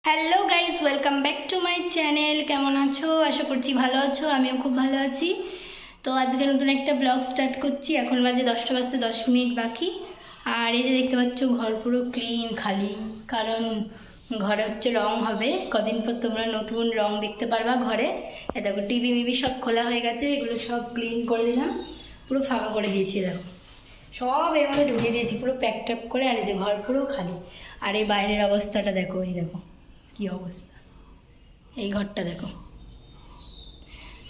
Hello guys, welcome back to my channel. কেমন আছো? আশা করছি ভালো আছো। আমিও খুব ভালো আছি। তো আজকে নতুন একটা ব্লগ স্টার্ট করছি। এখন বাজে 10টা বাজতে 10 মিনিট বাকি। আর এই যে দেখতে পাচ্ছ, ঘর পুরো ক্লিন, খালি। কারণ ঘরে হচ্ছে রং হবে কদিন পর, তোমরা নতুন রং দেখতে পারবা ঘরে। দেখো টিভি মিভি সব খোলা হয়ে গেছে, এগুলো সব ক্লিন করে দিলাম, পুরো ফাঁকা করে দিয়েছি। দেখো সব এর মধ্যে ঢুকিয়ে দিয়েছি, পুরো প্যাক ট্যাপ করে। আর এই যে ঘর পুরো খালি। আর এই বাইরের অবস্থাটা দেখো, এই দেখো কি অবস্থা, এই ঘরটা দেখো।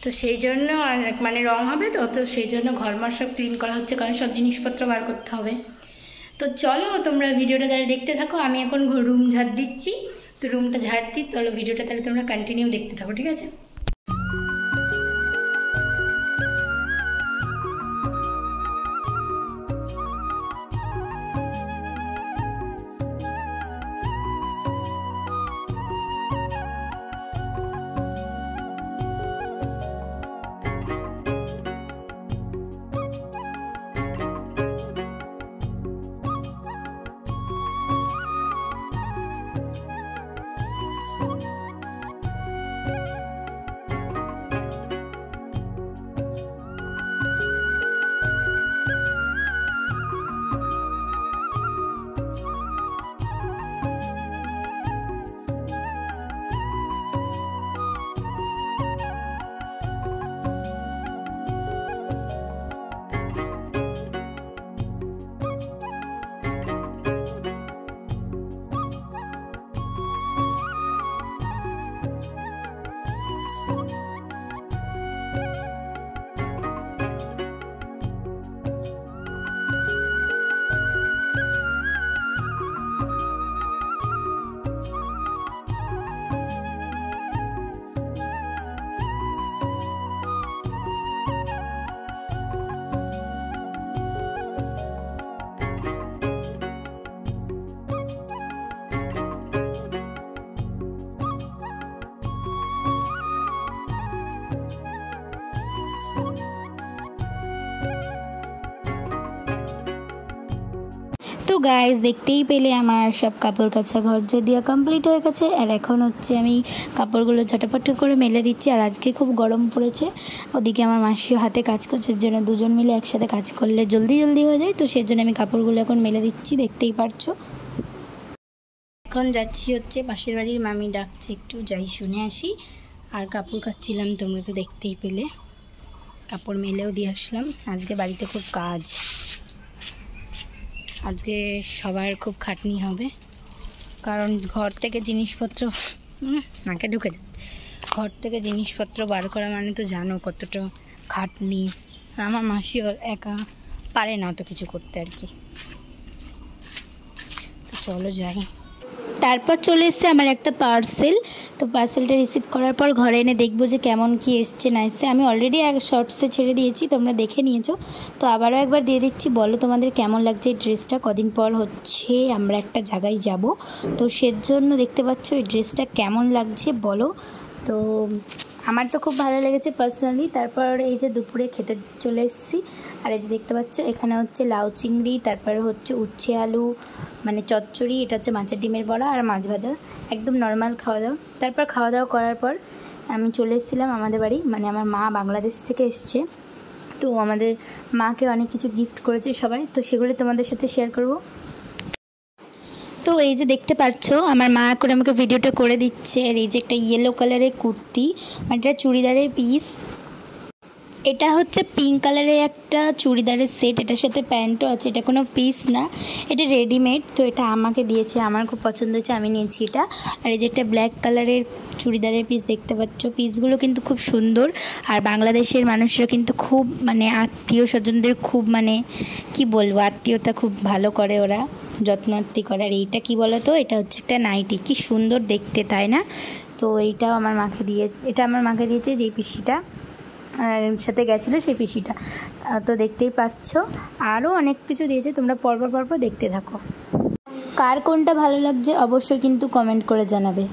তো সেই জন্য মানে রং হবে, তো সেই জন্য ঘরমার সব ক্লিন করা হচ্ছে, কারণ সব জিনিসপত্র বার করতে হবে। তো চলো তোমরা ভিডিওটা তাহলে দেখতে থাকো। আমি এখন রুম ঝাড় দিচ্ছি, তো রুমটা ঝাড় দিই। চলো ভিডিওটা তাহলে তোমরা কন্টিনিউ দেখতে থাকো, ঠিক আছে? তো গাইস, দেখতেই পেলে আমার সব কাপড় কাচা ঘর দিয়ে কমপ্লিট হয়ে গেছে। আর এখন হচ্ছে আমি কাপড়গুলো ঝটাপট করে মেলে দিচ্ছি। আর আজকে খুব গরম পড়েছে, ওদিকে আমার মাসিও হাতে কাজ করছে, জন্য দুজন মিলে একসাথে কাজ করলে জলদি হয়ে যায়। তো সেই জন্য আমি কাপড়গুলো এখন মেলে দিচ্ছি, দেখতেই পারছো। এখন যাচ্ছি হচ্ছে পাশের বাড়ির মামি ডাকছে, একটু যাই শুনে আসি। আর কাপড় কাচ্ছিলাম, তোমরা তো দেখতেই পেলে। কাপড় মেলেও দিয়ে আসলাম। আজকে বাড়িতে খুব কাজ, আজকে সবার খুব খাটনি হবে, কারণ ঘর থেকে জিনিসপত্র নাকে ঢুকে যাচ্ছে। ঘর থেকে জিনিসপত্র বার করা মানে তো জানো কতটা খাটনি। আমার মাসিও একা পারে না অত কিছু করতে আর কি। তো চলো যাই। তারপর চলে এসছে আমার একটা পার্সেল। তো পার্সেলটা রিসিভ করার পর ঘরে এনে দেখবো যে কেমন কি এসছে না এসছে। আমি অলরেডি শর্টসে ছেড়ে দিয়েছি, তোমরা দেখে নিয়েছো। তো আবারও একবার দিয়ে দিচ্ছি, বলো তোমাদের কেমন লাগছে এই ড্রেসটা। কদিন পর হচ্ছে আমরা একটা জায়গায় যাব, তো সেজন্য দেখতে পাচ্ছ এই ড্রেসটা কেমন লাগছে বলো। তো আমার তো খুব ভালো লেগেছে পার্সোনালি। তারপর এই যে দুপুরে খেতে চলে এসেছি। আর এই যে দেখতে পাচ্ছ এখানে হচ্ছে লাউ চিংড়ি, তারপরে হচ্ছে উচ্ছে আলু মানে চচ্চড়ি, এটা হচ্ছে মাছের ডিমের বড়া আর মাছ ভাজা, একদম নর্মাল খাওয়া দাওয়া। তারপর খাওয়া দাওয়া করার পর আমি চলে এসেছিলাম আমাদের বাড়ি, মানে আমার মা বাংলাদেশ থেকে এসছে। তো আমাদের মাকে অনেক কিছু গিফট করেছে সবাই, তো সেগুলো তোমাদের সাথে শেয়ার করব। তো এই যে দেখতে পাচ্ছ আমার মা করে আমাকে ভিডিওটা করে দিচ্ছে। আর এই যে একটা ইয়েলো কালারের কুর্তি, মানে এটা চুড়িদারের পিস। এটা হচ্ছে পিঙ্ক কালারের একটা চুড়িদারের সেট, এটার সাথে প্যান্টও আছে। এটা কোনো পিস না, এটা রেডিমেড। তো এটা আমাকে দিয়েছে, আমার খুব পছন্দ হয়েছে, আমি নিয়েছি এটা। আর এই যে একটা ব্ল্যাক কালারের চুড়িদারের পিস দেখতে পাচ্ছ, পিসগুলো কিন্তু খুব সুন্দর। আর বাংলাদেশের মানুষরা কিন্তু খুব মানে আত্মীয় স্বজনদের খুব মানে কি বলবো, আত্মীয়তা খুব ভালো করে, ওরা যত্নআত্তি করে। আর এইটা কি বলো তো, এটা হচ্ছে একটা নাইটি, কি সুন্দর দেখতে, তাই না? তো এইটাও আমার মাকে দিয়েছে, যেই পিসিটা সাথে গেছিলো সেই পিসিটা। তো দেখতেই পাচ্ছ আরও অনেক কিছু দিয়েছে, তোমরা পরপর দেখতে থাকো। কার কোনটা ভালো লাগছে অবশ্যই কিন্তু কমেন্ট করে জানাবে।